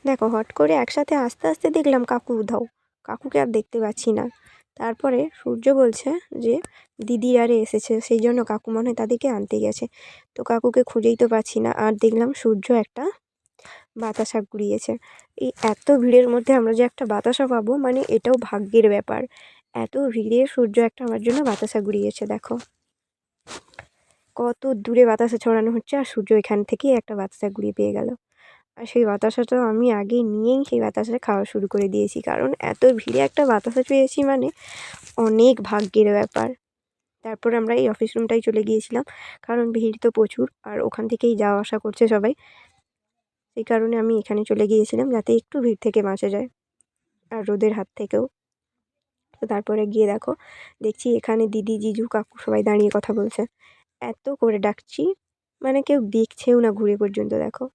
দেখো হট করে একসাথে আস্তে আস্তে দেখলাম কাকু উধাও, কাকুকে আর দেখতে পাচ্ছি না। তারপরে সূর্য বলছে যে দিদি আরে এসেছে, সেই জন্য কাকু মনে হয় তাদেরকে আনতে গেছে। তো কাকুকে খুঁজেই তো পাচ্ছি না, আর দেখলাম সূর্য একটা বাতাসা কুড়িয়েছে। এই এত ভিড়ের মধ্যে আমরা যে একটা বাতাসা পাবো মানে এটাও ভাগ্যের ব্যাপার। এত ভিড়ে সূর্য একটা আমার জন্য বাতাসা কুড়িয়েছে। দেখো কত দূরে বাতাসা ছড়ানো হচ্ছে, আর সূর্য এখান থেকেই একটা বাতাসা কুড়িয়ে পেয়ে গেল। আর সেই বাতাসাটা আমি আগে নিয়েই সেই বাতাসাটা খাওয়া শুরু করে দিয়েছি, কারণ এত ভিড়ে একটা বাতাসা পেয়েছি মানে অনেক ভাগ্যের ব্যাপার। তারপর আমরা এই অফিস রুমটাই চলে গিয়েছিলাম, কারণ ভিড় তো প্রচুর আর ওখান থেকেই যাওয়া আসা করছে সবাই। সেই কারণে আমি এখানে চলে গিয়েছিলাম যাতে একটু ভিড় থেকে বাঁচা যায়, আর রোদের হাত থেকেও। তো তারপরে গিয়ে দেখছি এখানে দিদি জিজু কাকু সবাই দাঁড়িয়ে কথা বলছে। এত করে ডাকছি মানে কেউ দেখছেও না ঘুরে পর্যন্ত। দেখো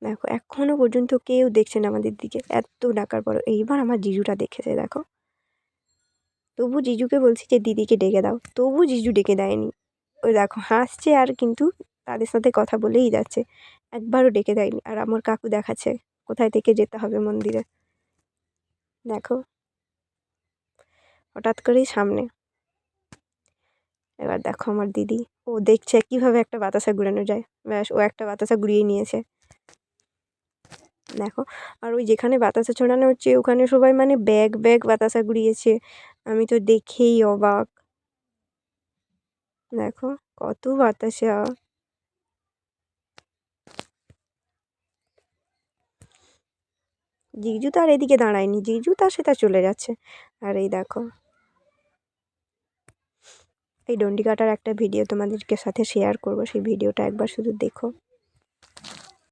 দেখো এখনো পর্যন্ত কেউ দেখছে না আমাদের দিকে, এত ডাকার পরও। এইবার আমার জিজুটা দেখেছে দেখো, তবু জিজুকে বলছি যে দিদিকে ডেকে দাও, তবু জিজু ডেকে দেয়নি। ওই দেখো হাসছে আর কিন্তু তাদের সাথে কথা বলেই যাচ্ছে, একবারও ডেকে দেয়নি। আর আমার কাকু দেখাচ্ছে কোথায় থেকে যেতে হবে মন্দিরে। দেখো হঠাৎ করেই সামনে। এবার দেখো আমার দিদি, ও দেখছে কিভাবে একটা বাতাসা ঘুরানো যায়, ব্যাস ও একটা বাতাসা ঘুরিয়ে নিয়েছে। দেখো আর ওই যেখানে বাতাসা ছড়ানো হচ্ছে ওখানে সবাই মানে ব্যাগ ব্যাগ বাতাসা ঘুরিয়েছে, আমি তো দেখেই অবাক। দেখো কত বাতাসা। জিজু তো আর এদিকে দাঁড়ায়নি, জিজু তার সাথে চলে যাচ্ছে। আর এই দেখো এই ডন্ডি কাটার একটা ভিডিও তোমাদেরকে সাথে শেয়ার করব, সেই ভিডিওটা একবার শুধু দেখো।